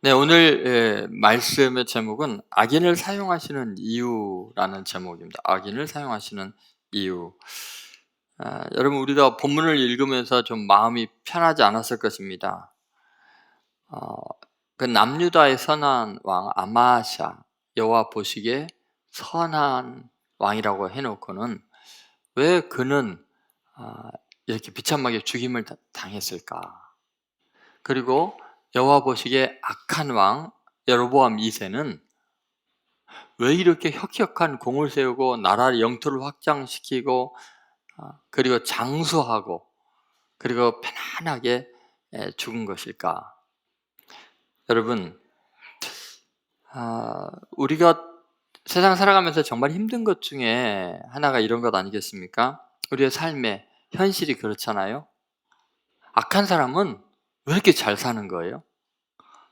네, 오늘 말씀의 제목은 악인을 사용하시는 이유라는 제목입니다. 악인을 사용하시는 이유. 여러분, 우리가 본문을 읽으면서 좀 마음이 편하지 않았을 것입니다. 어, 그 남유다의 선한 왕 아마샤, 여호와 보시기에 선한 왕이라고 해놓고는 왜 그는 이렇게 비참하게 죽임을 당했을까? 그리고 여호와 보시기에 악한 왕 여로보암 2세는 왜 이렇게 혁혁한 공을 세우고 나라의 영토를 확장시키고 그리고 장수하고 그리고 편안하게 죽은 것일까? 여러분, 우리가 세상 살아가면서 정말 힘든 것 중에 하나가 이런 것 아니겠습니까? 우리의 삶의 현실이 그렇잖아요. 악한 사람은 왜 이렇게 잘 사는 거예요?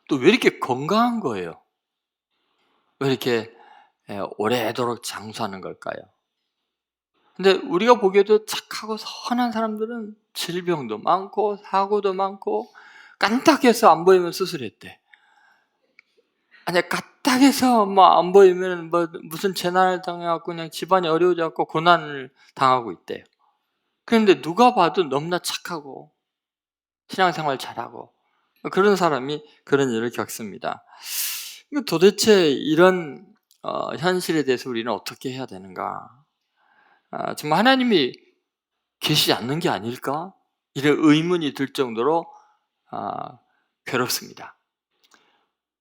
또 왜 이렇게 건강한 거예요? 왜 이렇게 오래도록 장수하는 걸까요? 근데 우리가 보기에도 착하고 선한 사람들은 질병도 많고 사고도 많고 깐딱해서 안 보이면 수술했대. 아니 까딱해서 뭐 안 보이면 뭐 무슨 재난을 당해갖고 그냥 집안이 어려워져갖고 고난을 당하고 있대요. 그런데 누가 봐도 너무나 착하고 신앙생활 잘하고 그런 사람이 그런 일을 겪습니다. 도대체 이런 현실에 대해서 우리는 어떻게 해야 되는가? 정말 하나님이 계시지 않는 게 아닐까? 이런 의문이 들 정도로 괴롭습니다.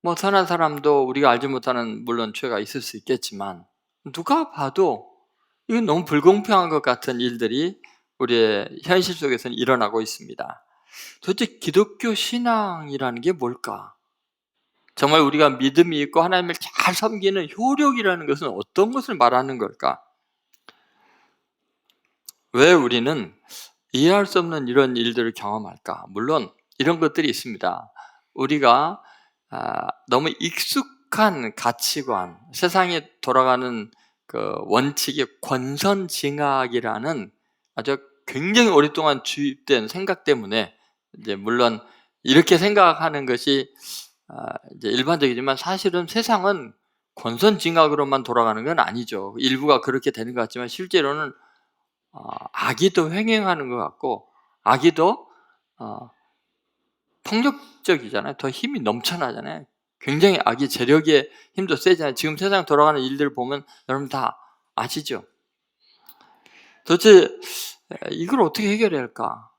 뭐 선한 사람도 우리가 알지 못하는 물론 죄가 있을 수 있겠지만 누가 봐도 이건 너무 불공평한 것 같은 일들이 우리의 현실 속에서는 일어나고 있습니다. 도대체 기독교 신앙이라는 게 뭘까? 정말 우리가 믿음이 있고 하나님을 잘 섬기는 효력이라는 것은 어떤 것을 말하는 걸까? 왜 우리는 이해할 수 없는 이런 일들을 경험할까? 물론 이런 것들이 있습니다. 우리가 너무 익숙한 가치관, 세상에 돌아가는 그 원칙의 권선징악이라는 아주 굉장히 오랫동안 주입된 생각 때문에 이제 물론 이렇게 생각하는 것이 이제 일반적이지만 사실은 세상은 권선징악으로만 돌아가는 건 아니죠. 일부가 그렇게 되는 것 같지만 실제로는 악의도 횡행하는 것 같고 악의도 폭력적이잖아요. 더 힘이 넘쳐나잖아요. 굉장히 악의 재력의 힘도 세잖아요. 지금 세상 돌아가는 일들 보면 여러분 다 아시죠? 도대체 이걸 어떻게 해결해야 할까?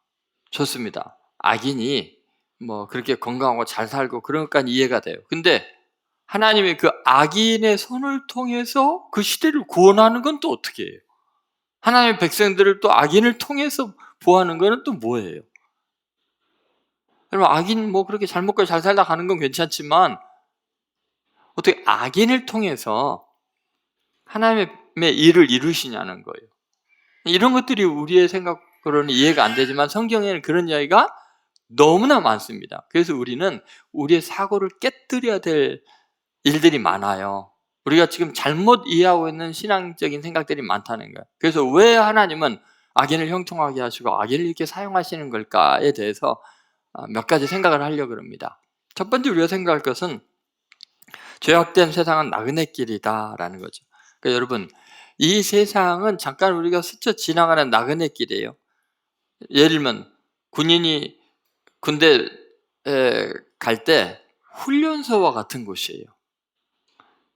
좋습니다. 악인이 뭐 그렇게 건강하고 잘 살고 그런 것까지 이해가 돼요. 근데 하나님의 그 악인의 손을 통해서 그 시대를 구원하는 건 또 어떻게 해요? 하나님의 백성들을 또 악인을 통해서 보호하는 거는 또 뭐예요? 여러분 악인 뭐 그렇게 잘 먹고 잘 살다 가는 건 괜찮지만 어떻게 악인을 통해서 하나님의 일을 이루시냐는 거예요. 이런 것들이 우리의 생각으로는 이해가 안 되지만 성경에는 그런 이야기가 너무나 많습니다. 그래서 우리는 우리의 사고를 깨뜨려야 될 일들이 많아요. 우리가 지금 잘못 이해하고 있는 신앙적인 생각들이 많다는 거예요. 그래서 왜 하나님은 악인을 형통하게 하시고 악인을 이렇게 사용하시는 걸까에 대해서 몇 가지 생각을 하려고 합니다. 첫 번째 우리가 생각할 것은 죄악된 세상은 나그네 길이다라는 거죠. 그러니까 여러분 이 세상은 잠깐 우리가 스쳐 지나가는 나그네 길이에요. 예를 들면 군인이 군대에 갈 때 훈련소와 같은 곳이에요.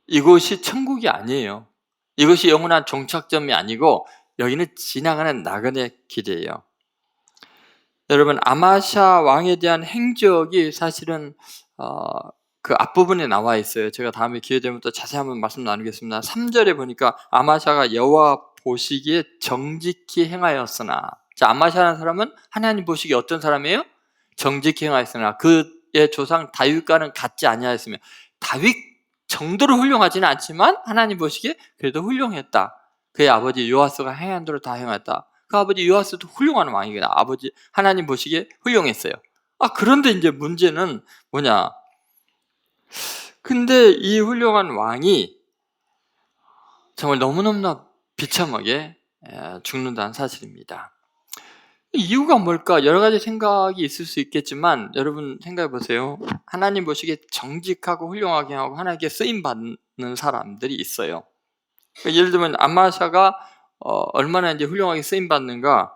이곳이 천국이 아니에요. 이것이 영원한 종착점이 아니고 여기는 지나가는 나그네 길이에요. 여러분 아마샤 왕에 대한 행적이 사실은 그 앞부분에 나와 있어요. 제가 다음에 기회 되면 또 자세히 한번 말씀 나누겠습니다. 3절에 보니까 아마샤가 여호와 보시기에 정직히 행하였으나, 자 아마샤라는 사람은 하나님 보시기에 어떤 사람이에요? 정직히 행하였으나 그의 조상 다윗과는 같지 아니하였으며, 다윗 정도로 훌륭하지는 않지만 하나님 보시기에 그래도 훌륭했다. 그의 아버지 요아스가 행한 대로 다 행했다. 그 아버지 요아스도 훌륭한 왕이거든. 아버지 하나님 보시기에 훌륭했어요. 그런데 이제 문제는 뭐냐? 근데 이 훌륭한 왕이 정말 너무너무나 비참하게 죽는다는 사실입니다. 이유가 뭘까? 여러 가지 생각이 있을 수 있겠지만 여러분 생각해 보세요. 하나님 보시기에 정직하고 훌륭하게 하고 하나님께 쓰임 받는 사람들이 있어요. 그러니까 예를 들면 아마샤가 얼마나 이제 훌륭하게 쓰임 받는가?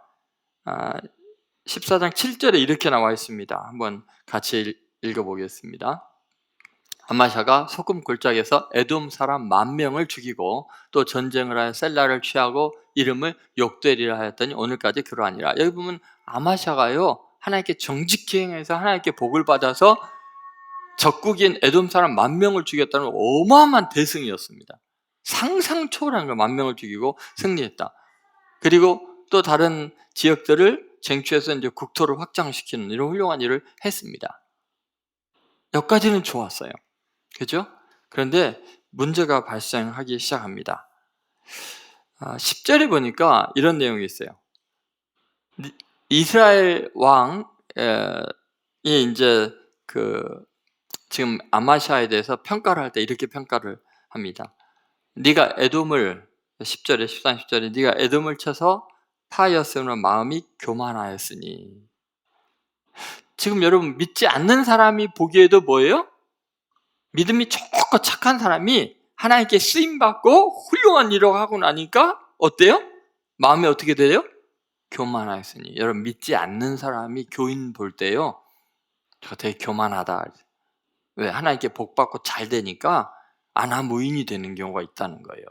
14장 7절에 이렇게 나와 있습니다. 한번 같이 읽어보겠습니다. 아마샤가 소금 골짜기에서 에돔 사람 10,000명을 죽이고 또 전쟁을 하여 셀라를 취하고 이름을 욕되리라 하였더니 오늘까지 그러하니라. 여기 보면 아마샤가요 하나님께 정직히 행해서 하나님께 복을 받아서 적국인 에돔 사람 10,000명을 죽였다는 어마어마한 대승이었습니다. 상상 초월한 걸 10,000명을 죽이고 승리했다. 그리고 또 다른 지역들을 쟁취해서 이제 국토를 확장시키는 이런 훌륭한 일을 했습니다. 여기까지는 좋았어요. 그죠? 그런데 문제가 발생하기 시작합니다. 10절에 보니까 이런 내용이 있어요. 이스라엘 왕이 이제 지금 아마샤에 대해서 평가를 할 때 이렇게 평가를 합니다. 네가 에돔을 10절에 13, 10절에 네가 에돔을 쳐서 파하였으므로 마음이 교만하였으니. 지금 여러분 믿지 않는 사람이 보기에도 뭐예요? 믿음이 좋고 착한 사람이 하나님께 쓰임받고 훌륭한 일을 하고 나니까 어때요? 마음이 어떻게 돼요? 교만하였으니. 여러분 믿지 않는 사람이 교인 볼 때요 저 되게 교만하다. 왜? 하나님께 복받고 잘 되니까 아나무인이 되는 경우가 있다는 거예요.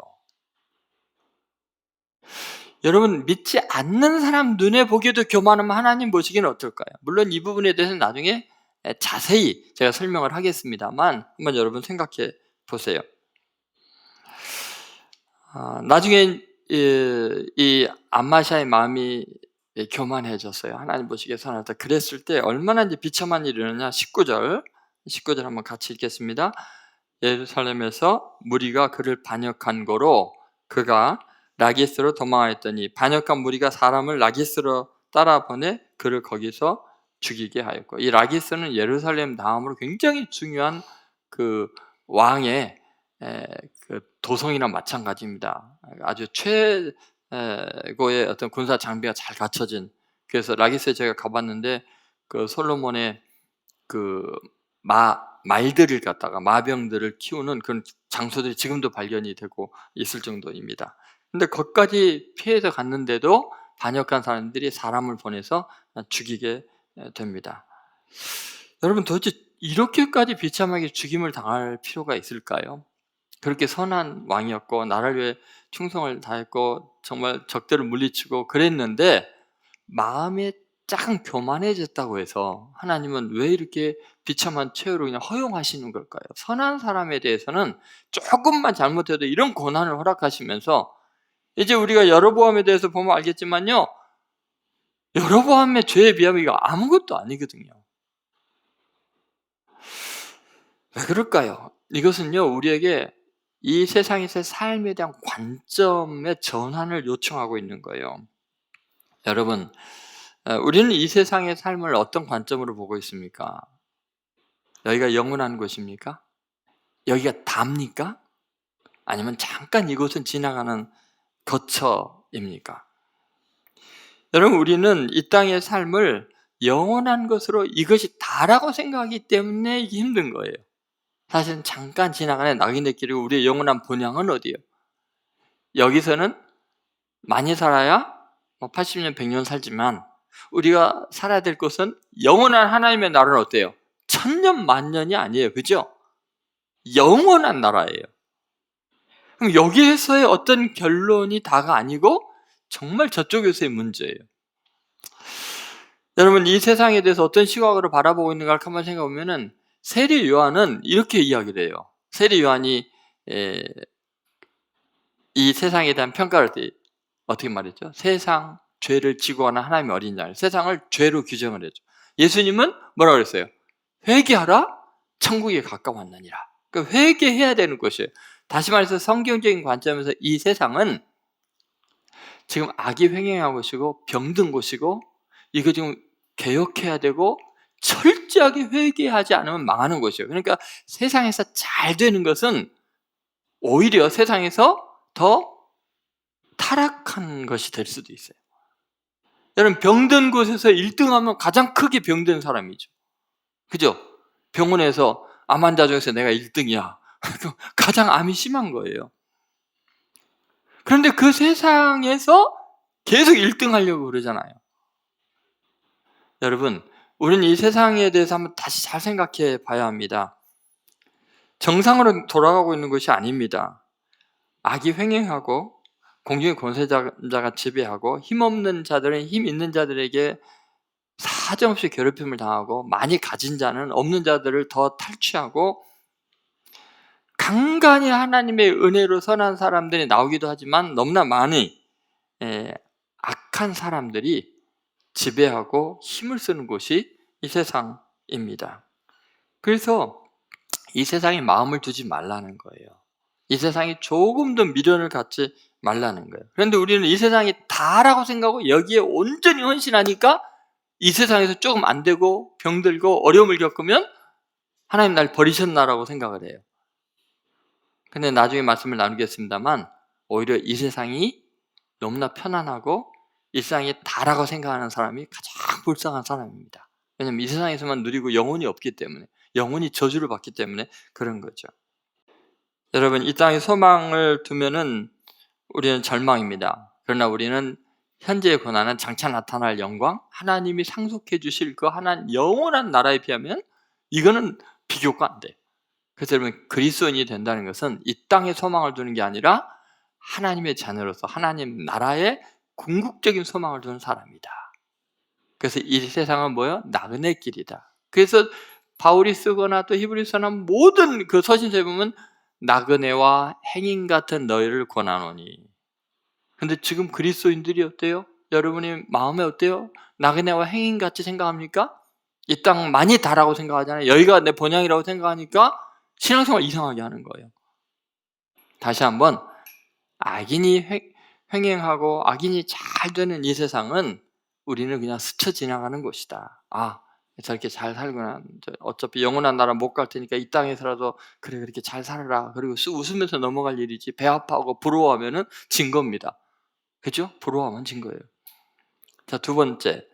여러분 믿지 않는 사람 눈에 보기에도 교만하면 하나님 보시기는 어떨까요? 물론 이 부분에 대해서는 나중에 자세히 제가 설명을 하겠습니다만 한번 여러분 생각해 보세요. 나중에 이 아마샤의 마음이 교만해졌어요. 하나님 보시기에 선하다. 그랬을 때 얼마나 이제 비참한 일이 일어나냐. 19절 한번 같이 읽겠습니다. 예루살렘에서 무리가 그를 반역한 거로 그가 라기스로 도망하였더니 반역한 무리가 사람을 라기스로 따라 보내 그를 거기서 죽이게 하였고, 이 라기스는 예루살렘 다음으로 굉장히 중요한 그 왕의 그 도성이나 마찬가지입니다. 아주 최고의 어떤 군사 장비가 잘 갖춰진. 그래서 라기스에 제가 가봤는데 그 솔로몬의 그 말들을 갖다가 마병들을 키우는 그런 장소들이 지금도 발견이 되고 있을 정도입니다. 근데 거기까지 피해서 갔는데도 반역한 사람들이 사람을 보내서 죽이게 됩니다. 여러분 도대체 이렇게까지 비참하게 죽임을 당할 필요가 있을까요? 그렇게 선한 왕이었고 나라를 위해 충성을 다했고 정말 적들을 물리치고 그랬는데 마음에 약간 교만해졌다고 해서 하나님은 왜 이렇게 비참한 최후를 그냥 허용하시는 걸까요? 선한 사람에 대해서는 조금만 잘못해도 이런 고난을 허락하시면서, 이제 우리가 여로보암에 대해서 보면 알겠지만요 여로보암의 죄에 비하면 이거 아무것도 아니거든요. 왜 그럴까요? 이것은요 우리에게 이 세상에서의 삶에 대한 관점의 전환을 요청하고 있는 거예요. 여러분 우리는 이 세상의 삶을 어떤 관점으로 보고 있습니까? 여기가 영원한 곳입니까? 여기가 답니까? 아니면 잠깐 이곳은 지나가는 거처입니까? 여러분 우리는 이 땅의 삶을 영원한 것으로 이것이 다라고 생각하기 때문에 이게 힘든 거예요. 사실은 잠깐 지나가는 낙인데길이고 우리의 영원한 본향은 어디예요? 여기서는 많이 살아야 80년, 100년 살지만 우리가 살아야 될 곳은 영원한 하나님의 나라는 어때요? 1000년, 만년이 아니에요. 그죠? 영원한 나라예요. 그럼 여기에서의 어떤 결론이 다가 아니고 정말 저쪽에서의 문제예요. 여러분 이 세상에 대해서 어떤 시각으로 바라보고 있는가 한번 생각해 보면은 세례 요한은 이렇게 이야기를 해요. 세례 요한이 이 세상에 대한 평가를 할 때 어떻게 말했죠? 세상 죄를 지고 가는 하나님의 어린 양, 세상을 죄로 규정을 했죠. 예수님은 뭐라고 그랬어요? 회개하라, 천국에 가까웠느니라. 그러니까 회개해야 되는 것이에요. 다시 말해서 성경적인 관점에서 이 세상은 지금 악이 횡행한 곳이고 병든 곳이고 이거 지금 개혁해야 되고 철저하게 회개하지 않으면 망하는 곳이에요. 그러니까 세상에서 잘 되는 것은 오히려 세상에서 더 타락한 것이 될 수도 있어요. 여러분 병든 곳에서 1등하면 가장 크게 병든 사람이죠. 그죠? 병원에서 암 환자 중에서 내가 1등이야. 가장 암이 심한 거예요. 그런데 그 세상에서 계속 1등 하려고 그러잖아요. 여러분, 우리는 이 세상에 대해서 한번 다시 잘 생각해 봐야 합니다. 정상으로 돌아가고 있는 것이 아닙니다. 악이 횡행하고 공중의 권세자가 지배하고 힘없는 자들은 힘 있는 자들에게 사정없이 괴롭힘을 당하고 많이 가진 자는 없는 자들을 더 탈취하고 간간히 하나님의 은혜로 선한 사람들이 나오기도 하지만 너무나 많이 악한 사람들이 지배하고 힘을 쓰는 곳이 이 세상입니다. 그래서 이 세상에 마음을 두지 말라는 거예요. 이 세상에 조금도 미련을 갖지 말라는 거예요. 그런데 우리는 이 세상이 다라고 생각하고 여기에 온전히 헌신하니까 이 세상에서 조금 안 되고 병들고 어려움을 겪으면 하나님 날 버리셨나라고 생각을 해요. 근데 나중에 말씀을 나누겠습니다만 오히려 이 세상이 너무나 편안하고 이 세상이 다라고 생각하는 사람이 가장 불쌍한 사람입니다. 왜냐하면 이 세상에서만 누리고 영혼이 없기 때문에, 영혼이 저주를 받기 때문에 그런 거죠. 여러분, 이 땅에 소망을 두면은 우리는 절망입니다. 그러나 우리는 현재의 고난은 장차 나타날 영광, 하나님이 상속해 주실 그 하나님 영원한 나라에 비하면 이거는 비교가 안 돼요. 그래서 여러분, 그리스도인이 된다는 것은 이 땅에 소망을 두는 게 아니라 하나님의 자녀로서 하나님 나라에 궁극적인 소망을 두는 사람이다. 그래서 이 세상은 뭐예요? 나그네 길이다. 그래서 바울이 쓰거나 또 히브리서나 모든 그 서신서에 보면 나그네와 행인 같은 너희를 권하노니. 근데 지금 그리스도인들이 어때요? 여러분이 마음에 어때요? 나그네와 행인 같이 생각합니까? 이 땅 많이 다라고 생각하잖아요. 여기가 내 본향이라고 생각하니까 신앙생활 이상하게 하는 거예요. 다시 한번 악인이 횡행하고 악인이 잘 되는 이 세상은 우리는 그냥 스쳐 지나가는 곳이다. 저렇게 잘 살구나. 어차피 영원한 나라 못 갈 테니까 이 땅에서라도 그래 그렇게 잘 살아라. 그리고 웃으면서 넘어갈 일이지. 배 아파하고 부러워하면은 진 겁니다. 그죠? 부러워하면 진 거예요. 자, 두 번째.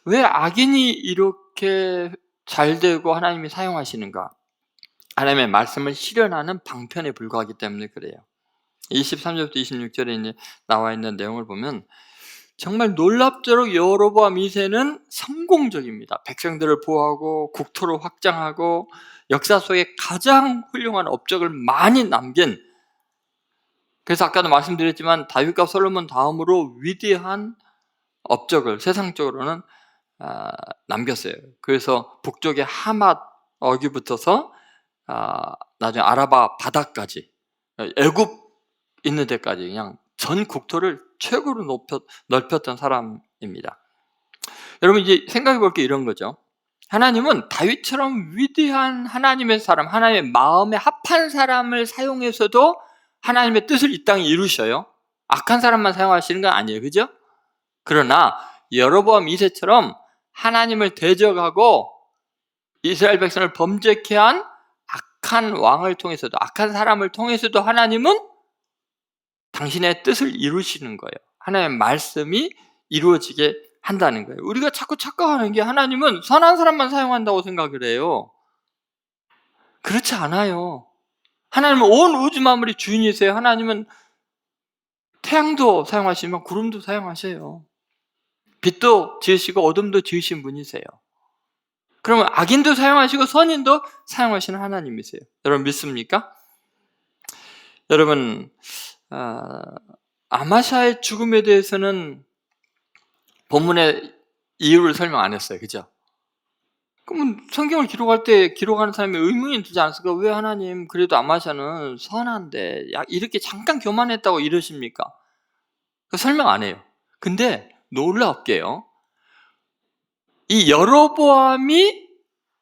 왜 악인이 이렇게 잘 되고 하나님이 사용하시는가? 하나님의 말씀을 실현하는 방편에 불과하기 때문에 그래요. 23절부터 26절에 이제 나와 있는 내용을 보면 정말 놀랍도록 여로보암 2세는 성공적입니다. 백성들을 보호하고 국토를 확장하고 역사 속에 가장 훌륭한 업적을 많이 남긴, 그래서 아까도 말씀드렸지만 다윗과 솔로몬 다음으로 위대한 업적을 세상적으로는 남겼어요. 그래서 북쪽의 하맛 어귀부터서 나중에 아라바 바다까지, 애굽 있는 데까지 그냥 전 국토를 최고로 넓혔던 사람입니다. 여러분, 이제 생각해 볼 게 이런 거죠. 하나님은 다윗처럼 위대한 하나님의 사람, 하나님의 마음에 합한 사람을 사용해서도 하나님의 뜻을 이 땅에 이루셔요. 악한 사람만 사용하시는 건 아니에요. 그죠? 그러나 여로보암 2세처럼 하나님을 대적하고 이스라엘 백성을 범죄케 한 악한 왕을 통해서도, 악한 사람을 통해서도 하나님은 당신의 뜻을 이루시는 거예요. 하나님의 말씀이 이루어지게 한다는 거예요. 우리가 자꾸 착각하는 게 하나님은 선한 사람만 사용한다고 생각을 해요. 그렇지 않아요. 하나님은 온 우주 만물의 주인이세요. 하나님은 태양도 사용하시지만 구름도 사용하세요. 빛도 지으시고 어둠도 지으신 분이세요. 그러면 악인도 사용하시고 선인도 사용하시는 하나님이세요. 여러분 믿습니까? 여러분, 아마샤의 죽음에 대해서는 본문에 이유를 설명 안 했어요. 그죠? 그러면 성경을 기록할 때 기록하는 사람이 의문이 들지 않습니까? 왜 하나님 그래도 아마샤는 선한데 이렇게 잠깐 교만했다고 이러십니까? 설명 안 해요. 근데 놀랍게요, 이 여로보암이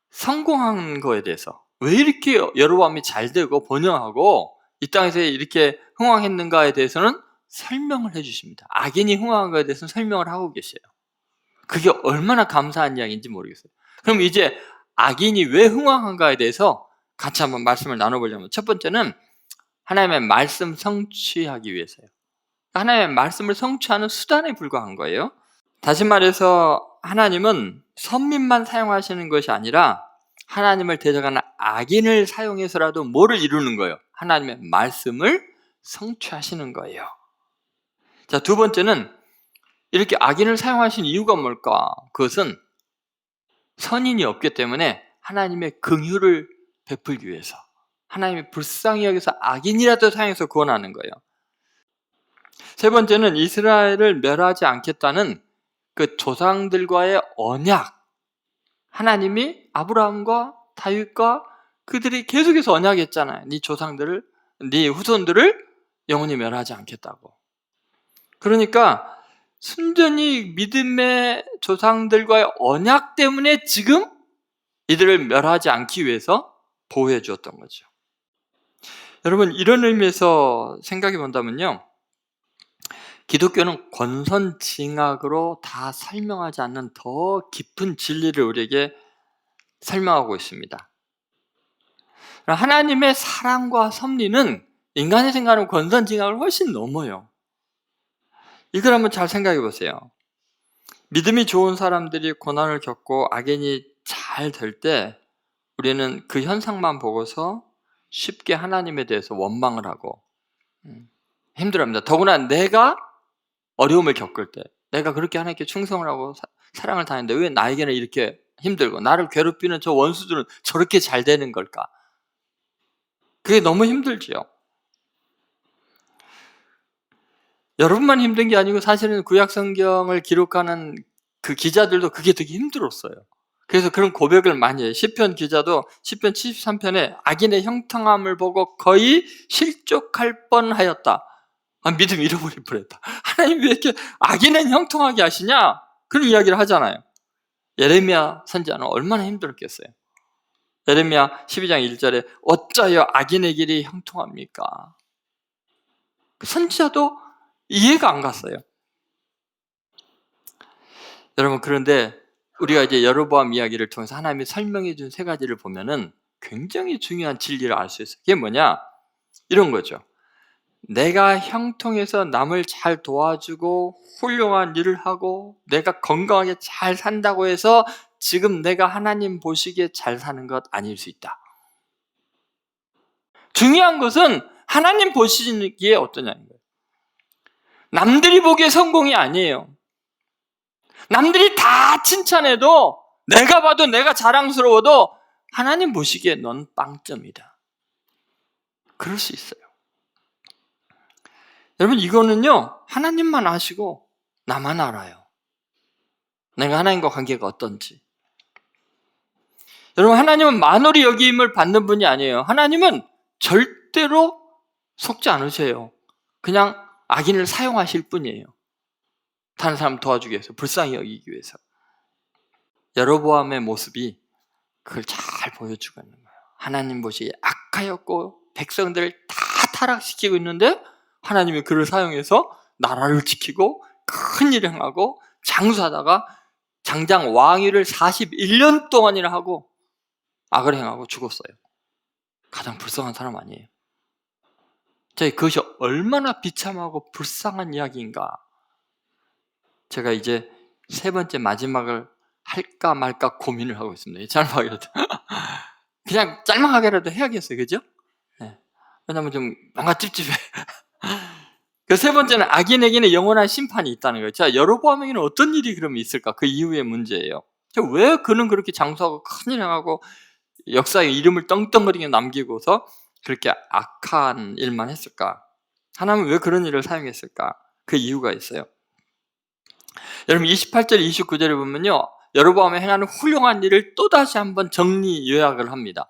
성공한 거에 대해서, 왜 이렇게 여로보암이 잘 되고 번영하고 이 땅에서 이렇게 흥왕했는가에 대해서는 설명을 해주십니다. 악인이 흥왕한 거에 대해서는 설명을 하고 계세요. 그게 얼마나 감사한 이야기인지 모르겠어요. 그럼 이제 악인이 왜 흥왕한가에 대해서 같이 한번 말씀을 나눠보려면, 첫 번째는 하나님의 말씀 성취하기 위해서요. 하나님의 말씀을 성취하는 수단에 불과한 거예요. 다시 말해서 하나님은 선민만 사용하시는 것이 아니라 하나님을 대적하는 악인을 사용해서라도 뭐를 이루는 거예요? 하나님의 말씀을 성취하시는 거예요. 자, 두 번째는 이렇게 악인을 사용하신 이유가 뭘까? 그것은 선인이 없기 때문에 하나님의 긍휼을 베풀기 위해서, 하나님의 불쌍히 여기서 악인이라도 사용해서 구원하는 거예요. 세 번째는 이스라엘을 멸하지 않겠다는 그 조상들과의 언약, 하나님이 아브라함과 다윗과 그들이 계속해서 언약했잖아요. 네 조상들을, 네 후손들을 영원히 멸하지 않겠다고. 그러니까 순전히 믿음의 조상들과의 언약 때문에 지금 이들을 멸하지 않기 위해서 보호해 주었던 거죠. 여러분, 이런 의미에서 생각해 본다면요, 기독교는 권선징악으로 다 설명하지 않는 더 깊은 진리를 우리에게 설명하고 있습니다. 하나님의 사랑과 섭리는 인간의 생각하는 권선징악을 훨씬 넘어요. 이걸 한번 잘 생각해 보세요. 믿음이 좋은 사람들이 고난을 겪고 악인이 잘 될 때 우리는 그 현상만 보고서 쉽게 하나님에 대해서 원망을 하고 힘들어합니다. 더구나 내가 어려움을 겪을 때, 내가 그렇게 하나님께 충성을 하고 사랑을 다했는데 왜 나에게는 이렇게 힘들고 나를 괴롭히는 저 원수들은 저렇게 잘 되는 걸까? 그게 너무 힘들지요. 여러분만 힘든 게 아니고 사실은 구약 성경을 기록하는 그 기자들도 그게 되게 힘들었어요. 그래서 그런 고백을 많이 해요. 시편 기자도 시편 73편에 악인의 형통함을 보고 거의 실족할 뻔하였다. 믿음 잃어버릴 뻔했다. 하나님 왜 이렇게 악인은 형통하게 하시냐? 그런 이야기를 하잖아요. 예레미야 선지자는 얼마나 힘들었겠어요. 예레미야 12장 1절에 어찌하여 악인의 길이 형통합니까? 선지자도 이해가 안 갔어요. 여러분, 그런데 우리가 이제 여로보암 이야기를 통해서 하나님이 설명해 준 세 가지를 보면은 굉장히 중요한 진리를 알 수 있어요. 그게 뭐냐? 이런 거죠. 내가 형통해서 남을 잘 도와주고 훌륭한 일을 하고 내가 건강하게 잘 산다고 해서 지금 내가 하나님 보시기에 잘 사는 것 아닐 수 있다. 중요한 것은 하나님 보시기에 어떠냐는 거예요. 남들이 보기에 성공이 아니에요. 남들이 다 칭찬해도, 내가 봐도 내가 자랑스러워도 하나님 보시기에 넌 빵점이다. 그럴 수 있어요. 여러분, 이거는요, 하나님만 아시고 나만 알아요. 내가 하나님과 관계가 어떤지. 여러분, 하나님은 만홀히 여김을 받는 분이 아니에요. 하나님은 절대로 속지 않으세요. 그냥 악인을 사용하실 뿐이에요. 다른 사람 도와주기 위해서, 불쌍히 여기기 위해서. 여로보암의 모습이 그걸 잘 보여주고 있는 거예요. 하나님 보시기에 악하였고 백성들을 다 타락시키고 있는데 하나님이 그를 사용해서 나라를 지키고 큰 일을 행하고 장수하다가 장장 왕위를 41년 동안이나 하고 악을 행하고 죽었어요. 가장 불쌍한 사람 아니에요. 그것이 얼마나 비참하고 불쌍한 이야기인가. 제가 이제 세 번째 마지막을 할까 말까 고민을 하고 있습니다. 짤막이라도 그냥 짤막하게라도 해야겠어요. 그죠? 네. 왜냐면 좀 뭔가 찝찝해. 그 세 번째는 악인에게는 영원한 심판이 있다는 거예요. 자, 여로보암에게는 어떤 일이 그러면 있을까? 그 이후의 문제예요. 왜 그는 그렇게 장수하고 큰일 행하고 역사에 이름을 떵떵거리게 남기고서 그렇게 악한 일만 했을까? 하나님은 왜 그런 일을 사용했을까? 그 이유가 있어요. 여러분, 28절 29절에 보면요, 여로보암이 행하는 훌륭한 일을 또다시 한번 정리 요약을 합니다.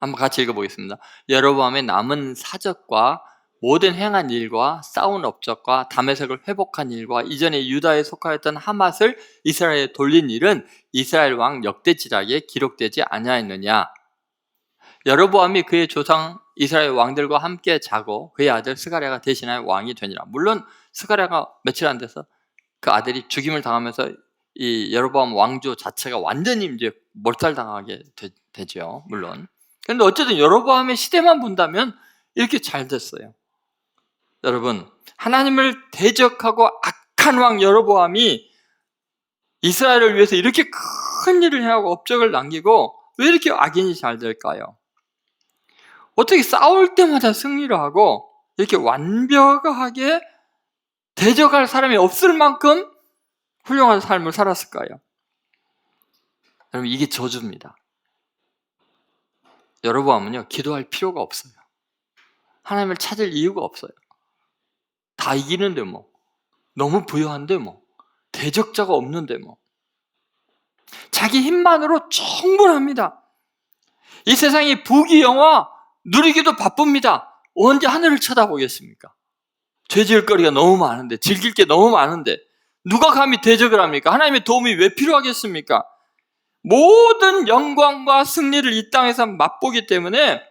한번 같이 읽어보겠습니다. 여로보암의 남은 사적과 모든 행한 일과 쌓은 업적과 다메섹을 회복한 일과 이전에 유다에 속하였던 하맛을 이스라엘에 돌린 일은 이스라엘 왕 역대지략에 기록되지 아니하였느냐. 여로보암이 그의 조상 이스라엘 왕들과 함께 자고 그의 아들 스가랴가 대신하여 왕이 되니라. 물론 스가랴가 며칠 안 돼서 그 아들이 죽임을 당하면서 이 여로보암 왕조 자체가 완전히 이제 몰살당하게 되죠. 물론. 그런데 어쨌든 여로보암의 시대만 본다면 이렇게 잘 됐어요. 여러분, 하나님을 대적하고 악한 왕 여로보암이 이스라엘을 위해서 이렇게 큰 일을 해하고 업적을 남기고 왜 이렇게 악인이 잘 될까요? 어떻게 싸울 때마다 승리를 하고 이렇게 완벽하게 대적할 사람이 없을 만큼 훌륭한 삶을 살았을까요? 여러분, 이게 저주입니다. 여러분은요, 기도할 필요가 없어요. 하나님을 찾을 이유가 없어요. 다 이기는데 뭐, 너무 부유한데 뭐, 대적자가 없는데 뭐, 자기 힘만으로 충분합니다. 이 세상이 부귀영화 누리기도 바쁩니다. 언제 하늘을 쳐다보겠습니까? 죄 지을 거리가 너무 많은데, 즐길 게 너무 많은데 누가 감히 대적을 합니까? 하나님의 도움이 왜 필요하겠습니까? 모든 영광과 승리를 이 땅에서 맛보기 때문에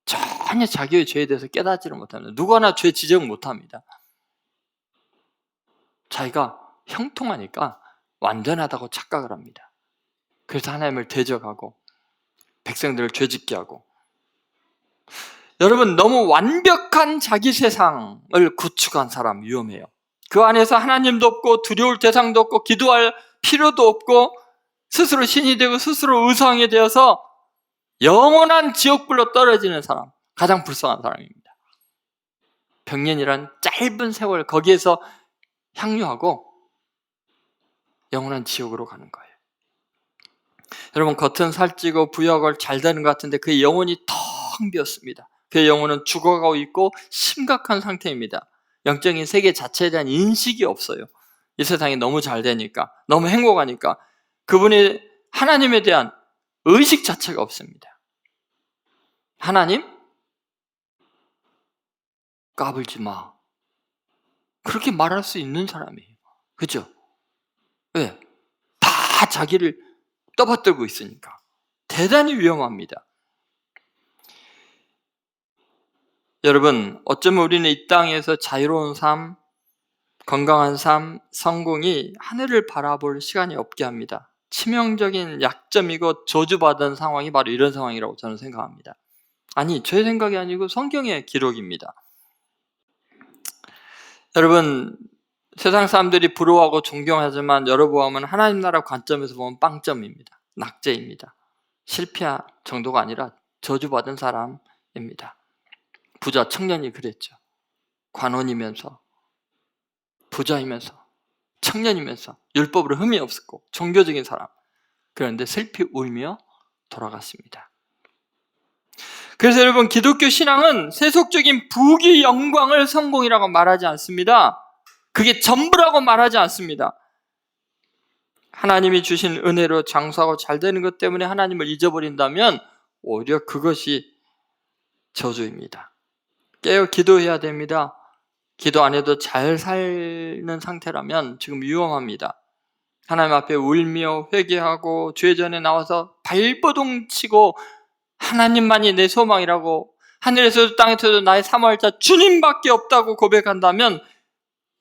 전혀 자기의 죄에 대해서 깨닫지를 못합니다. 누구나 죄 지적 못합니다. 자기가 형통하니까 완전하다고 착각을 합니다. 그래서 하나님을 대적하고 백성들을 죄짓게 하고, 여러분, 너무 완벽한 자기 세상을 구축한 사람 위험해요. 그 안에서 하나님도 없고 두려울 대상도 없고 기도할 필요도 없고 스스로 신이 되고 스스로 의상이 되어서 영원한 지옥불로 떨어지는 사람, 가장 불쌍한 사람입니다. 백년이란 짧은 세월 거기에서 향유하고 영원한 지옥으로 가는 거예요. 여러분, 겉은 살찌고 부유하고 잘 되는 것 같은데 그의 영혼이 텅 비었습니다. 그의 영혼은 죽어가고 있고 심각한 상태입니다. 영적인 세계 자체에 대한 인식이 없어요. 이 세상이 너무 잘 되니까, 너무 행복하니까 그분이 하나님에 대한 의식 자체가 없습니다. 하나님? 까불지 마. 그렇게 말할 수 있는 사람이에요. 그죠? 왜? 다 자기를 떠받들고 있으니까. 대단히 위험합니다. 여러분, 어쩌면 우리는 이 땅에서 자유로운 삶, 건강한 삶, 성공이 하늘을 바라볼 시간이 없게 합니다. 치명적인 약점이고 저주받은 상황이 바로 이런 상황이라고 저는 생각합니다. 아니, 제 생각이 아니고 성경의 기록입니다. 여러분, 세상 사람들이 부러워하고 존경하지만 여러보암은 하나님 나라 관점에서 보면 빵점입니다. 낙제입니다. 실패 정도가 아니라 저주받은 사람입니다. 부자 청년이 그랬죠. 관원이면서 부자이면서 청년이면서 율법으로 흠이 없었고 종교적인 사람. 그런데 슬피 울며 돌아갔습니다. 그래서 여러분, 기독교 신앙은 세속적인 부귀 영광을 성공이라고 말하지 않습니다. 그게 전부라고 말하지 않습니다. 하나님이 주신 은혜로 장수하고 잘 되는 것 때문에 하나님을 잊어버린다면 오히려 그것이 저주입니다. 깨어 기도해야 됩니다. 기도 안 해도 잘 사는 상태라면 지금 위험합니다. 하나님 앞에 울며 회개하고 죄 전에 나와서 발버둥 치고 하나님만이 내 소망이라고, 하늘에서도 땅에서도 나의 사모할자 주님밖에 없다고 고백한다면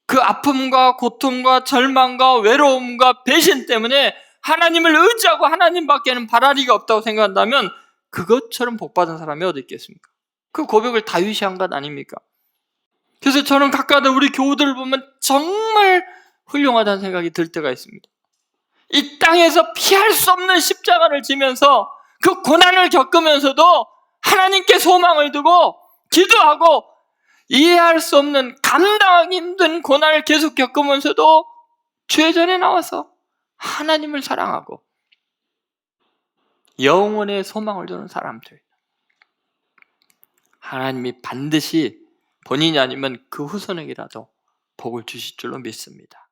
그 아픔과 고통과 절망과 외로움과 배신 때문에 하나님을 의지하고 하나님밖에는 바랄 리가 없다고 생각한다면 그것처럼 복받은 사람이 어디 있겠습니까? 그 고백을 다윗이 한 것 아닙니까? 그래서 저는 가끔가다 우리 교우들을 보면 정말 훌륭하다는 생각이 들 때가 있습니다. 이 땅에서 피할 수 없는 십자가를 지면서 그 고난을 겪으면서도 하나님께 소망을 두고 기도하고 이해할 수 없는, 감당하기 힘든 고난을 계속 겪으면서도 죄 전에 나와서 하나님을 사랑하고 영혼의 소망을 두는 사람들, 하나님이 반드시 본인이 아니면 그 후손에게라도 복을 주실 줄로 믿습니다.